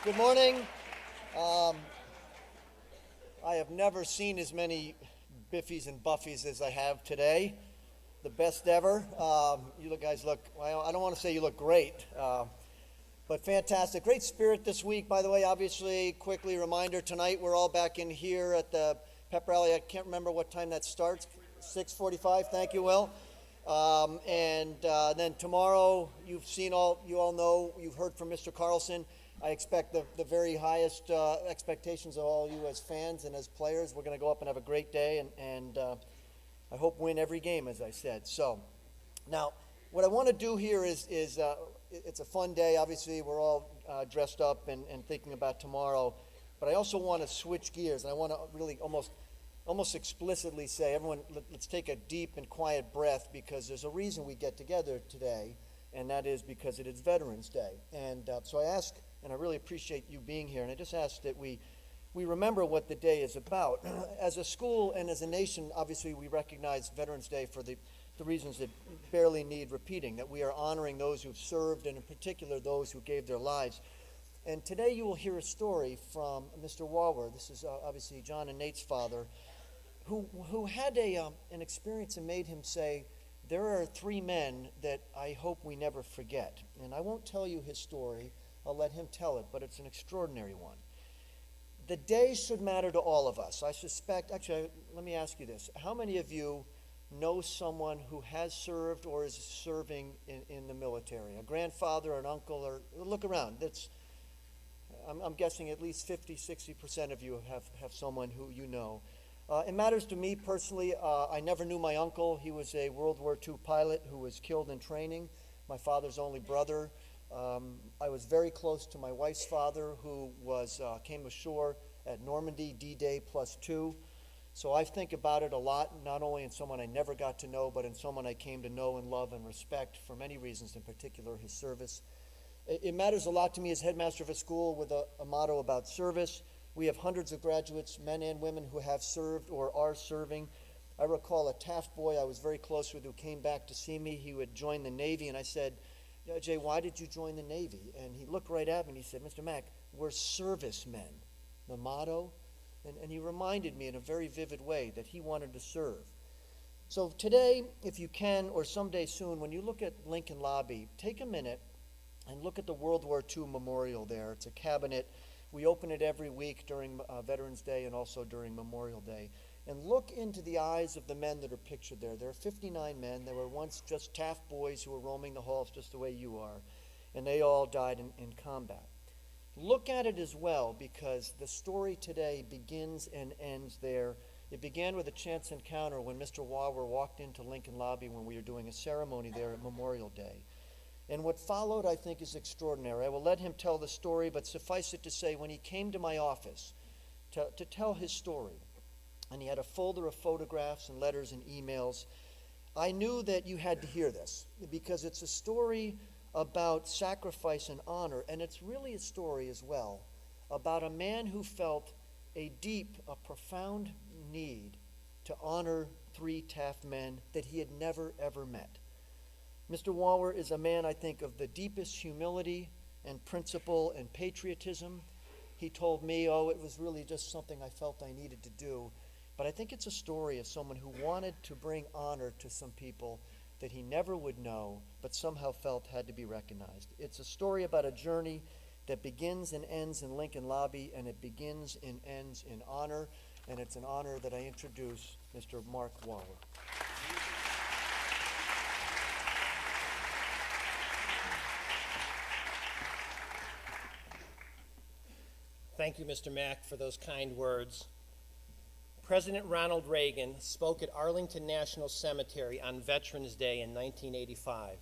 Good morning. Um, I have never seen as many Biffies and Buffies as I have today. The best ever. You guys look, well, I don't want to say you look great, but fantastic. Great spirit this week, by the way. Obviously, quickly reminder, tonight we're all back in here at the pep rally. I can't remember what time that starts. 6:45. Thank you, Will. Then tomorrow, you all know, you've heard from Mr. Carlson. I expect the very highest expectations of all you as fans and as players. We're going to go up and have a great day, and I hope win every game, as I said. So, now, what I want to do here is it's a fun day. Obviously, we're all dressed up and thinking about tomorrow. But I also want to switch gears, and I want to really almost explicitly say, everyone, let's take a deep and quiet breath, because there's a reason we get together today, and that is because it is Veterans Day. And so I ask, and I really appreciate you being here, and I just ask that we remember what the day is about. As a school and as a nation, obviously we recognize Veterans Day for the reasons that barely need repeating, that we are honoring those who've served, and in particular those who gave their lives. And today you will hear a story from Mr. Walwer. This is obviously John and Nate's father, who had an experience that made him say, there are three men that I hope we never forget. And I won't tell you his story. I'll let him tell it, but it's an extraordinary one. The day should matter to all of us. I suspect, actually, let me ask you this. How many of you know someone who has served or is serving in the military? A grandfather, an uncle, or look around. I'm guessing at least 50, 60% of you have someone who you know. It matters to me personally. I never knew my uncle. He was a World War II pilot who was killed in training, my father's only brother. I was very close to my wife's father, who came ashore at Normandy, D-Day +2. So I think about it a lot, not only in someone I never got to know, but in someone I came to know and love and respect for many reasons, in particular his service. It matters a lot to me as headmaster of a school with a motto about service. We have hundreds of graduates, men and women, who have served or are serving. I recall a Taft boy I was very close with who came back to see me. He would join the Navy, and I said, Jay, why did you join the Navy? And he looked right at me and he said, Mr. Mack, we're servicemen, the motto. And he reminded me in a very vivid way that he wanted to serve. So today, if you can, or someday soon, when you look at Lincoln Lobby, take a minute and look at the World War II memorial there. It's a cabinet. We open it every week during Veterans Day and also during Memorial Day. And look into the eyes of the men that are pictured there. There are 59 men. They were once just Taft boys who were roaming the halls just the way you are. And they all died in combat. Look at it as well, because the story today begins and ends there. It began with a chance encounter when Mr. Walwer walked into Lincoln Lobby when we were doing a ceremony there at Memorial Day. And what followed, I think, is extraordinary. I will let him tell the story, but suffice it to say, when he came to my office to tell his story, and he had a folder of photographs and letters and emails, I knew that you had to hear this, because it's a story about sacrifice and honor, and it's really a story as well about a man who felt a profound need to honor three Taft men that he had never, ever met. Mr. Walwer is a man, I think, of the deepest humility and principle and patriotism. He told me, it was really just something I felt I needed to do. But I think it's a story of someone who wanted to bring honor to some people that he never would know, but somehow felt had to be recognized. It's a story about a journey that begins and ends in Lincoln Lobby, and it begins and ends in honor, and it's an honor that I introduce Mr. Mark Walwer. Thank you, Mr. Mack, for those kind words. President Ronald Reagan spoke at Arlington National Cemetery on Veterans Day in 1985.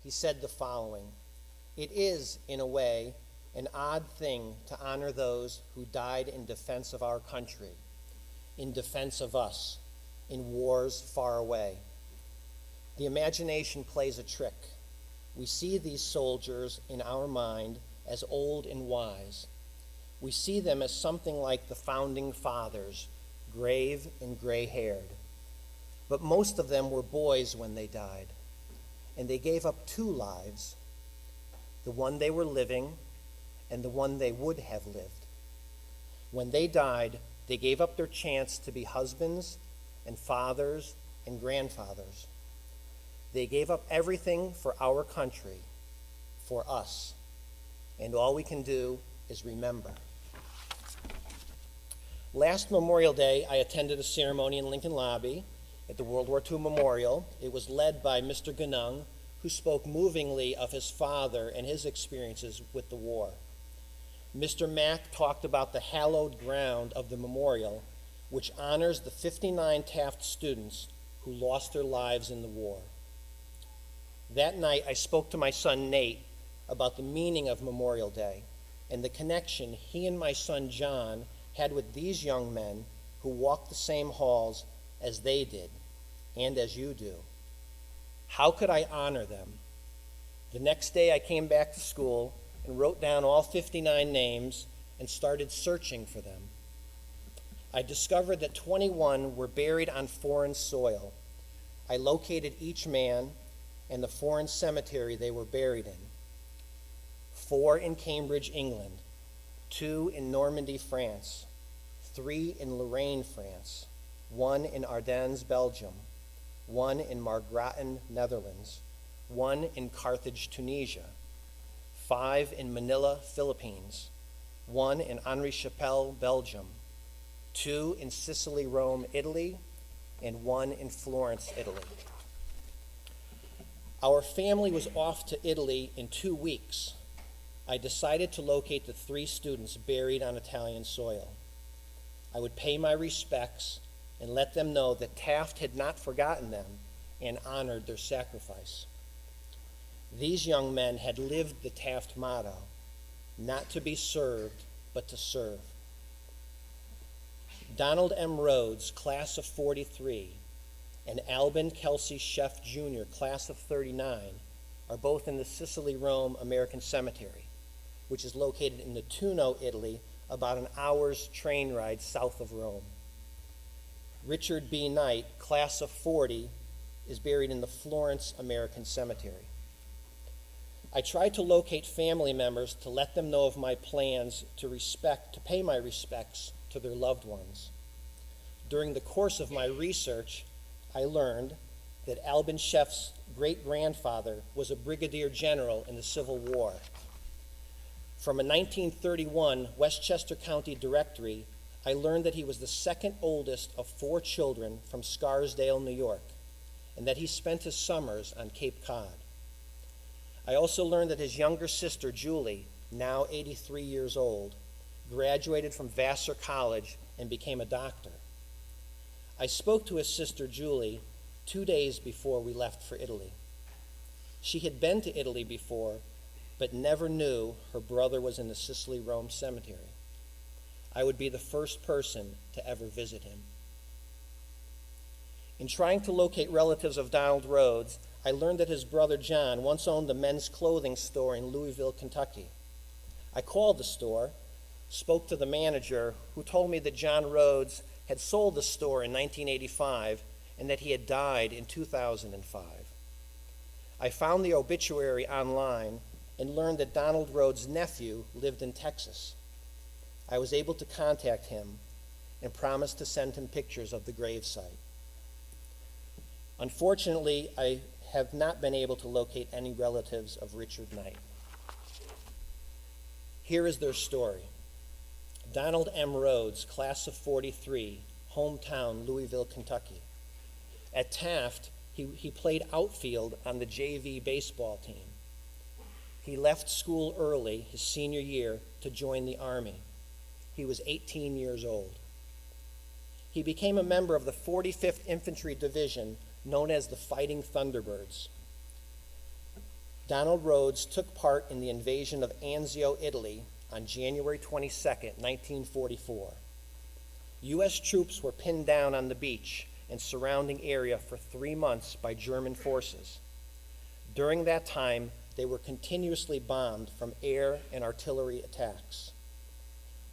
He said the following: "It is, in a way, an odd thing to honor those who died in defense of our country, in defense of us, in wars far away. The imagination plays a trick. We see these soldiers in our mind as old and wise. We see them as something like the founding fathers, grave and gray-haired. But most of them were boys when they died, and they gave up two lives, the one they were living and the one they would have lived. When they died, they gave up their chance to be husbands and fathers and grandfathers. They gave up everything for our country, for us, and all we can do is remember. Last Memorial Day, I attended a ceremony in Lincoln Lobby at the World War II Memorial. It was led by Mr. Genung, who spoke movingly of his father and his experiences with the war. Mr. Mack talked about the hallowed ground of the memorial, which honors the 59 Taft students who lost their lives in the war. That night, I spoke to my son Nate about the meaning of Memorial Day and the connection he and my son John had with these young men who walked the same halls as they did and as you do. How could I honor them? The next day I came back to school and wrote down all 59 names and started searching for them. I discovered that 21 were buried on foreign soil. I located each man and the foreign cemetery they were buried in. 4 in Cambridge, England, 2 in Normandy, France, 3 in Lorraine, France, 1 in Ardennes, Belgium, 1 in Margraten, Netherlands, 1 in Carthage, Tunisia, 5 in Manila, Philippines, 1 in Henri Chapelle, Belgium, 2 in Sicily, Rome, Italy, and 1 in Florence, Italy. Our family was off to Italy in 2 weeks. I decided to locate the 3 students buried on Italian soil. I would pay my respects and let them know that Taft had not forgotten them and honored their sacrifice. These young men had lived the Taft motto, not to be served, but to serve. Donald M. Rhodes, class of 43, and Albin Kelsey Sheff Jr., class of 39, are both in the Sicily, Rome American Cemetery, which is located in Nettuno, Italy, about an hour's train ride south of Rome. Richard B. Knight, class of 40, is buried in the Florence American Cemetery. I tried to locate family members to let them know of my plans to pay my respects to their loved ones. During the course of my research, I learned that Albin Sheff's great-grandfather was a brigadier general in the Civil War. From a 1931 Westchester County directory, I learned that he was the second oldest of 4 children from Scarsdale, New York, and that he spent his summers on Cape Cod. I also learned that his younger sister, Julie, now 83 years old, graduated from Vassar College and became a doctor. I spoke to his sister, Julie, 2 days before we left for Italy. She had been to Italy before, but never knew her brother was in the Sicily Rome Cemetery. I would be the first person to ever visit him. In trying to locate relatives of Donald Rhodes, I learned that his brother John once owned a men's clothing store in Louisville, Kentucky. I called the store, spoke to the manager, who told me that John Rhodes had sold the store in 1985 and that he had died in 2005. I found the obituary online and learned that Donald Rhodes' nephew lived in Texas. I was able to contact him and promised to send him pictures of the gravesite. Unfortunately, I have not been able to locate any relatives of Richard Knight. Here is their story. Donald M. Rhodes, class of 43, hometown Louisville, Kentucky. At Taft, he played outfield on the JV baseball team. He left school early, his senior year, to join the Army. He was 18 years old. He became a member of the 45th Infantry Division, known as the Fighting Thunderbirds. Donald Rhodes took part in the invasion of Anzio, Italy, on January 22, 1944. U.S. troops were pinned down on the beach and surrounding area for 3 months by German forces. During that time, they were continuously bombed from air and artillery attacks.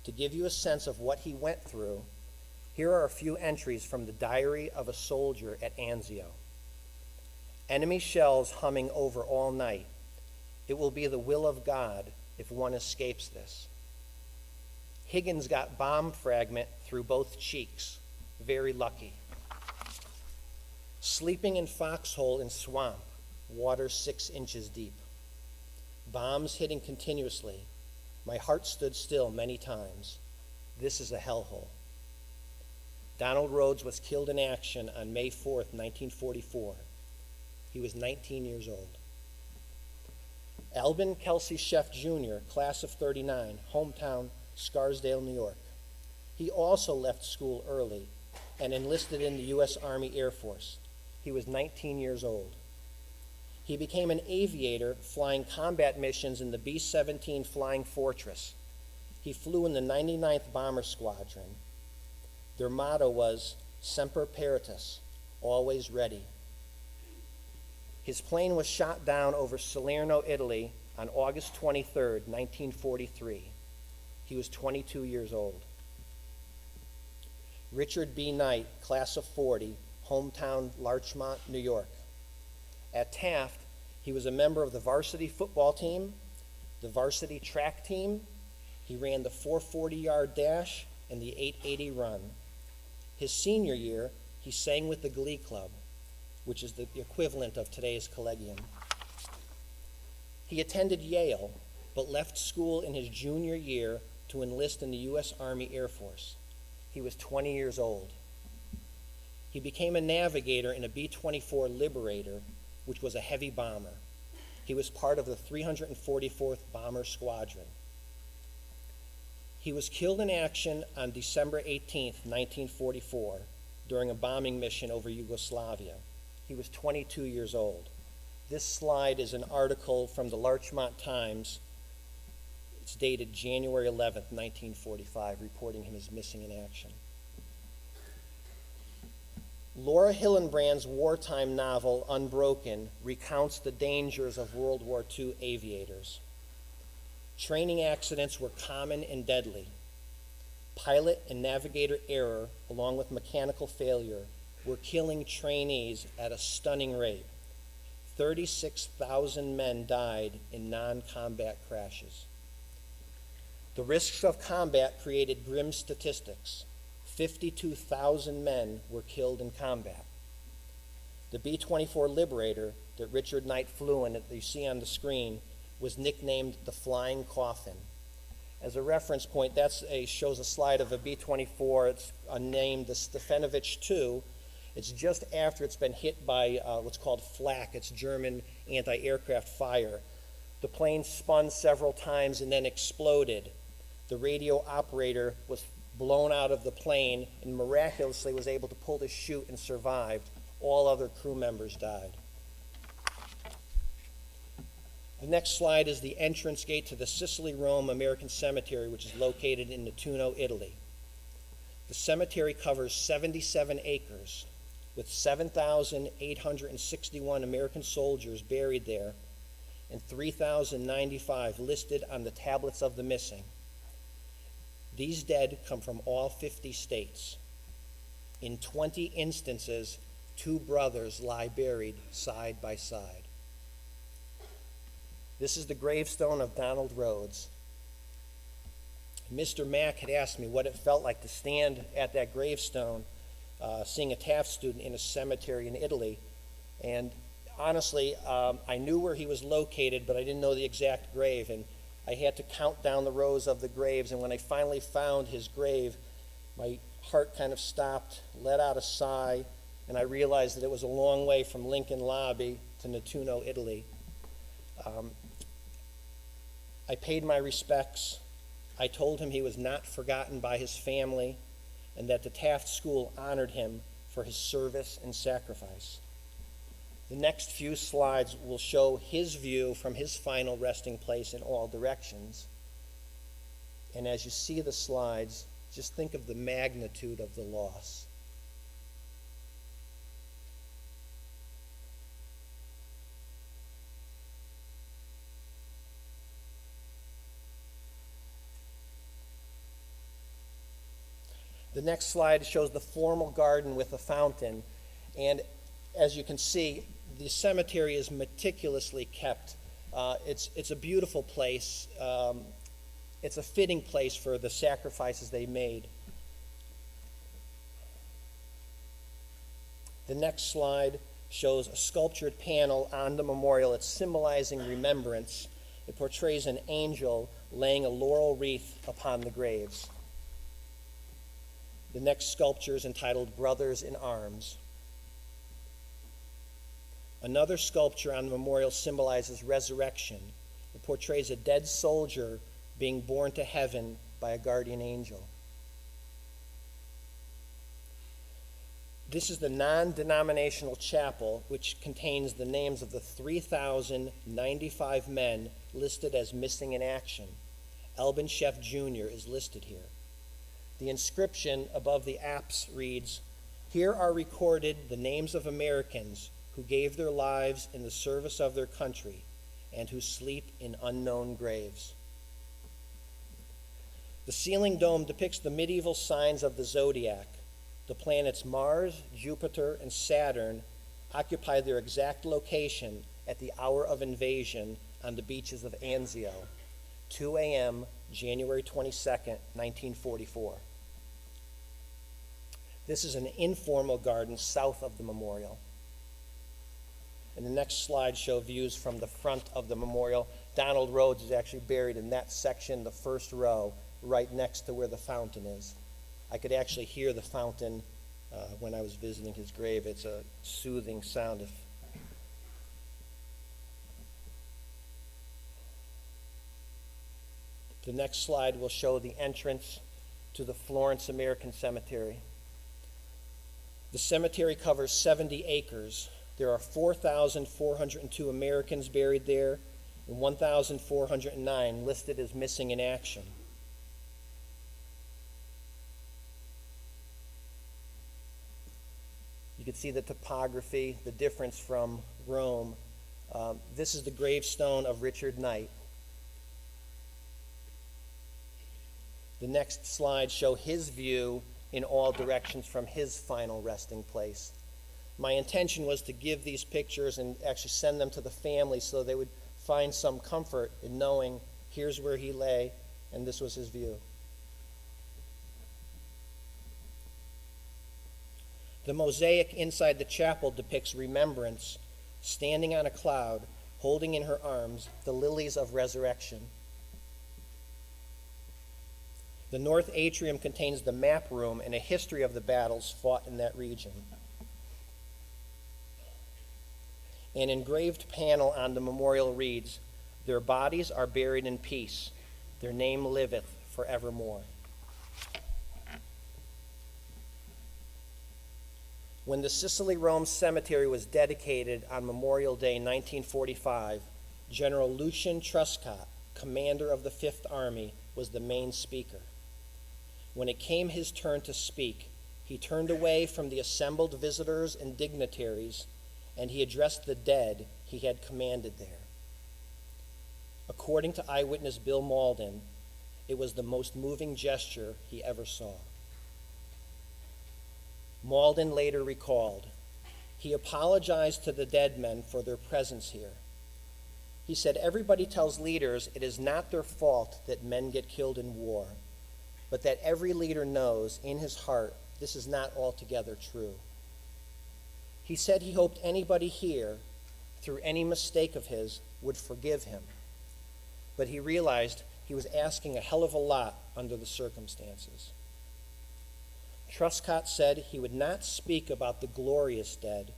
To give you a sense of what he went through, here are a few entries from the diary of a soldier at Anzio. Enemy shells humming over all night. It will be the will of God if one escapes this. Higgins got bomb fragment through both cheeks. Very lucky. Sleeping in foxhole in swamp, water 6 inches deep. Bombs hitting continuously. My heart stood still many times. This is a hellhole. Donald Rhodes was killed in action on May 4th, 1944. He was 19 years old. Albin Kelsey Sheff Jr., class of 39, hometown Scarsdale, New York. He also left school early and enlisted in the U.S. Army Air Force. He was 19 years old. He became an aviator flying combat missions in the B-17 Flying Fortress. He flew in the 99th Bomber Squadron. Their motto was Semper Paratus, always ready. His plane was shot down over Salerno, Italy on August 23rd, 1943. He was 22 years old. Richard B. Knight, class of 40, hometown Larchmont, New York. At Taft, he was a member of the varsity football team, the varsity track team. He ran the 440-yard dash and the 880 run. His senior year, he sang with the Glee Club, which is the equivalent of today's Collegium. He attended Yale, but left school in his junior year to enlist in the U.S. Army Air Force. He was 20 years old. He became a navigator in a B-24 Liberator, which was a heavy bomber. He was part of the 344th Bomber Squadron. He was killed in action on December 18th, 1944, during a bombing mission over Yugoslavia. He was 22 years old. This slide is an article from the Larchmont Times. It's dated January 11th, 1945, reporting him as missing in action. Laura Hillenbrand's wartime novel, Unbroken, recounts the dangers of World War II aviators. Training accidents were common and deadly. Pilot and navigator error, along with mechanical failure, were killing trainees at a stunning rate. 36,000 men died in non-combat crashes. The risks of combat created grim statistics. 52,000 men were killed in combat. The B-24 Liberator that Richard Knight flew in, that you see on the screen, was nicknamed the Flying Coffin. As a reference point, that shows a slide of a B-24. It's named the Stefanovich II. It's just after it's been hit by what's called flak. It's German anti-aircraft fire. The plane spun several times and then exploded. The radio operator was blown out of the plane and miraculously was able to pull the chute and survived. All other crew members died. The next slide is the entrance gate to the Sicily Rome American Cemetery, which is located in Nettuno, Italy. The cemetery covers 77 acres, with 7,861 American soldiers buried there and 3,095 listed on the tablets of the missing. These dead come from all 50 states. In 20 instances, 2 brothers lie buried side by side. This is the gravestone of Donald Rhodes. Mr. Mack had asked me what it felt like to stand at that gravestone, seeing a Taft student in a cemetery in Italy. And honestly, I knew where he was located, but I didn't know the exact grave. And I had to count down the rows of the graves. And when I finally found his grave, my heart kind of stopped, let out a sigh, and I realized that it was a long way from Lincoln Lobby to Nettuno, Italy. I paid my respects. I told him he was not forgotten by his family and that the Taft School honored him for his service and sacrifice. The next few slides will show his view from his final resting place in all directions. And as you see the slides, just think of the magnitude of the loss. The next slide shows the formal garden with a fountain. And as you can see, the cemetery is meticulously kept. It's a beautiful place. It's a fitting place for the sacrifices they made. The next slide shows a sculptured panel on the memorial. It's symbolizing remembrance. It portrays an angel laying a laurel wreath upon the graves. The next sculpture is entitled Brothers in Arms. Another sculpture on the memorial symbolizes resurrection. It portrays a dead soldier being born to heaven by a guardian angel. This is the non-denominational chapel, which contains the names of the 3,095 men listed as missing in action. Elvin Sheff Jr. is listed here. The inscription above the apse reads, "Here are recorded the names of Americans who gave their lives in the service of their country and who sleep in unknown graves." The ceiling dome depicts the medieval signs of the zodiac. The planets Mars, Jupiter, and Saturn occupy their exact location at the hour of invasion on the beaches of Anzio, 2 a.m., January 22nd, 1944. This is an informal garden south of the memorial. And the next slide shows views from the front of the memorial. Donald Rhodes is actually buried in that section, the first row, right next to where the fountain is. I could actually hear the fountain when I was visiting his grave. It's a soothing sound. The next slide will show the entrance to the Florence American Cemetery. The cemetery covers 70 acres. There are 4,402 Americans buried there and 1,409 listed as missing in action. You can see the topography, the difference from Rome. This is the gravestone of Richard Knight. The next slide shows his view in all directions from his final resting place. My intention was to give these pictures and actually send them to the family so they would find some comfort in knowing here's where he lay and this was his view. The mosaic inside the chapel depicts remembrance, standing on a cloud, holding in her arms the lilies of resurrection. The north atrium contains the map room and a history of the battles fought in that region. An engraved panel on the memorial reads, "Their bodies are buried in peace. Their name liveth forevermore." When the Sicily Rome Cemetery was dedicated on Memorial Day 1945, General Lucian Truscott, commander of the Fifth Army, was the main speaker. When it came his turn to speak, he turned away from the assembled visitors and dignitaries, and he addressed the dead he had commanded there. According to eyewitness Bill Malden, it was the most moving gesture he ever saw. Malden later recalled, he apologized to the dead men for their presence here. He said, "Everybody tells leaders it is not their fault that men get killed in war, but that every leader knows in his heart this is not altogether true." He said he hoped anybody here, through any mistake of his, would forgive him. But he realized he was asking a hell of a lot under the circumstances. Truscott said he would not speak about the glorious dead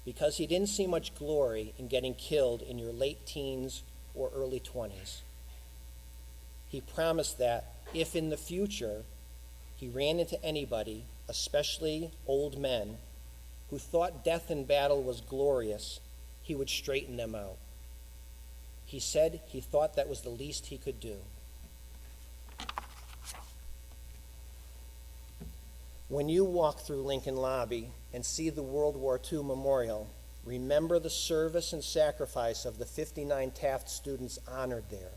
because he didn't see much glory in getting killed in your late teens or early 20s. He promised that if in the future he ran into anybody, especially old men, who thought death in battle was glorious, he would straighten them out. He said he thought that was the least he could do. When you walk through Lincoln Lobby and see the World War II memorial, remember the service and sacrifice of the 59 Taft students honored there.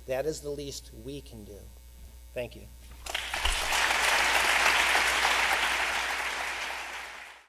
That is the least we can do. Thank you.